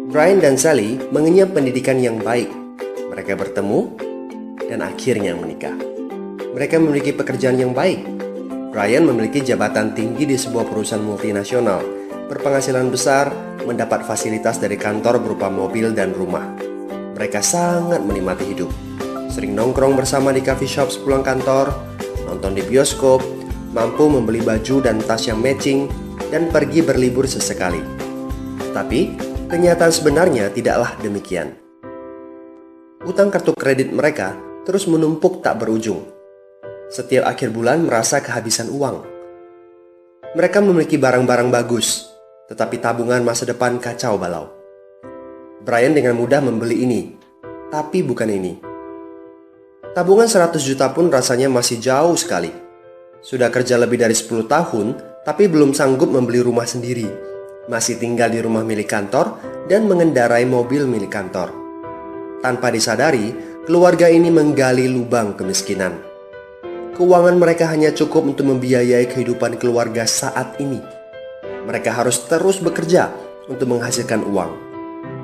Brian dan Sally mengenyam pendidikan yang baik. Mereka bertemu dan akhirnya menikah. Mereka memiliki pekerjaan yang baik. Brian memiliki jabatan tinggi di sebuah perusahaan multinasional, berpenghasilan besar, mendapat fasilitas dari kantor berupa mobil dan rumah. Mereka sangat menikmati hidup. Sering nongkrong bersama di coffee shop sepulang kantor, nonton di bioskop, mampu membeli baju dan tas yang matching, dan pergi berlibur sesekali. Tapi kenyataan sebenarnya tidaklah demikian. Utang kartu kredit mereka terus menumpuk tak berujung. Setiap akhir bulan merasa kehabisan uang. Mereka memiliki barang-barang bagus, tetapi tabungan masa depan kacau balau. Brian dengan mudah membeli ini, tapi bukan ini. Tabungan 100 juta pun rasanya masih jauh sekali. Sudah kerja lebih dari 10 tahun, tapi belum sanggup membeli rumah sendiri. Masih tinggal di rumah milik kantor dan mengendarai mobil milik kantor. Tanpa disadari, keluarga ini menggali lubang kemiskinan. Keuangan mereka hanya cukup untuk membiayai kehidupan keluarga saat ini. Mereka harus terus bekerja untuk menghasilkan uang.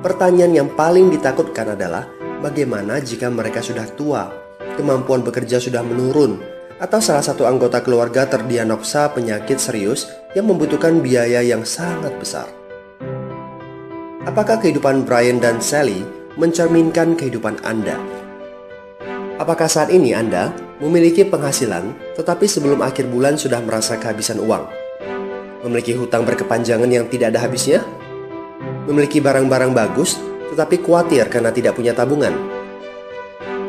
Pertanyaan yang paling ditakutkan adalah bagaimana jika mereka sudah tua, kemampuan bekerja sudah menurun, atau salah satu anggota keluarga terdiagnosa penyakit serius yang membutuhkan biaya yang sangat besar. Apakah kehidupan Brian dan Sally mencerminkan kehidupan Anda? Apakah saat ini Anda memiliki penghasilan tetapi sebelum akhir bulan sudah merasa kehabisan uang? Memiliki hutang berkepanjangan yang tidak ada habisnya? Memiliki barang-barang bagus tetapi khawatir karena tidak punya tabungan?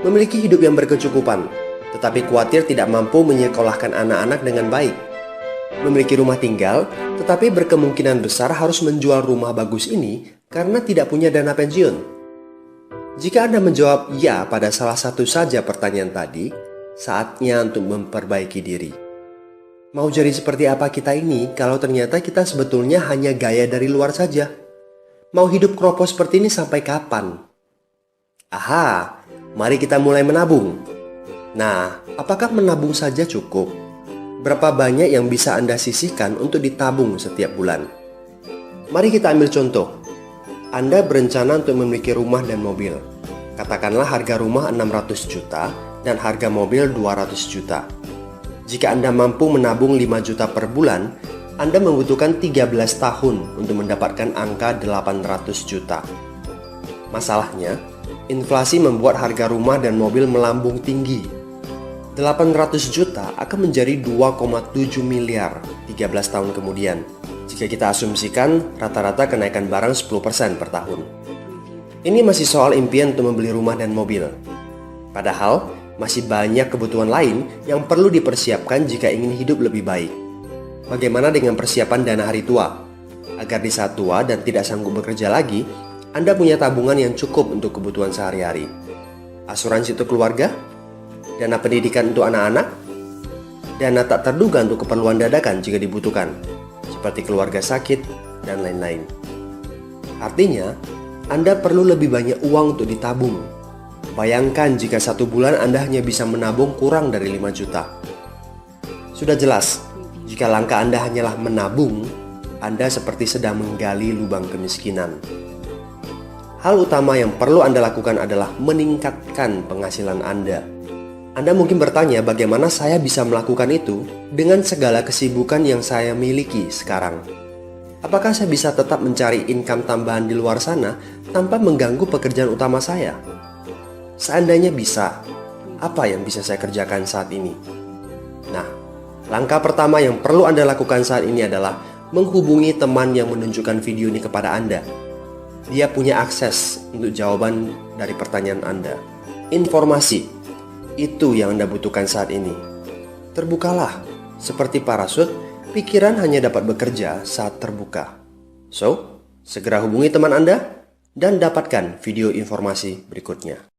Memiliki hidup yang berkecukupan tetapi khawatir tidak mampu menyekolahkan anak-anak dengan baik? Memiliki rumah tinggal tetapi berkemungkinan besar harus menjual rumah bagus ini karena tidak punya dana pensiun? Jika Anda menjawab ya pada salah satu saja pertanyaan tadi, saatnya untuk memperbaiki diri. Mau jadi seperti apa kita ini kalau ternyata kita sebetulnya hanya gaya dari luar saja? Mau hidup kropos seperti ini sampai kapan? Aha, mari kita mulai menabung. Nah, apakah menabung saja cukup? Berapa banyak yang bisa Anda sisihkan untuk ditabung setiap bulan? Mari kita ambil contoh. Anda berencana untuk memiliki rumah dan mobil. Katakanlah harga rumah 600 juta dan harga mobil 200 juta. Jika Anda mampu menabung 5 juta per bulan, Anda membutuhkan 13 tahun untuk mendapatkan angka 800 juta. Masalahnya, inflasi membuat harga rumah dan mobil melambung tinggi. 800 juta akan menjadi 2,7 miliar 13 tahun kemudian jika kita asumsikan rata-rata kenaikan barang 10% per tahun. Ini masih soal impian untuk membeli rumah dan mobil. Padahal, masih banyak kebutuhan lain yang perlu dipersiapkan jika ingin hidup lebih baik. Bagaimana dengan persiapan dana hari tua? Agar di saat tua dan tidak sanggup bekerja lagi, Anda punya tabungan yang cukup untuk kebutuhan sehari-hari. Asuransi untuk keluarga? Dana pendidikan untuk anak-anak? Dana tak terduga untuk keperluan dadakan jika dibutuhkan, seperti keluarga sakit, dan lain-lain. Artinya, Anda perlu lebih banyak uang untuk ditabung. Bayangkan jika satu bulan Anda hanya bisa menabung kurang dari 5 juta. Sudah jelas, jika langkah Anda hanyalah menabung, Anda seperti sedang menggali lubang kemiskinan. Hal utama yang perlu Anda lakukan adalah meningkatkan penghasilan Anda. Anda mungkin bertanya bagaimana saya bisa melakukan itu dengan segala kesibukan yang saya miliki sekarang. Apakah saya bisa tetap mencari income tambahan di luar sana tanpa mengganggu pekerjaan utama saya? Seandainya bisa, apa yang bisa saya kerjakan saat ini? Nah, langkah pertama yang perlu Anda lakukan saat ini adalah menghubungi teman yang menunjukkan video ini kepada Anda. Dia punya akses untuk jawaban dari pertanyaan Anda. Informasi itu yang Anda butuhkan saat ini. Terbukalah, seperti parasut, pikiran hanya dapat bekerja saat terbuka. So, segera hubungi teman Anda dan dapatkan video informasi berikutnya.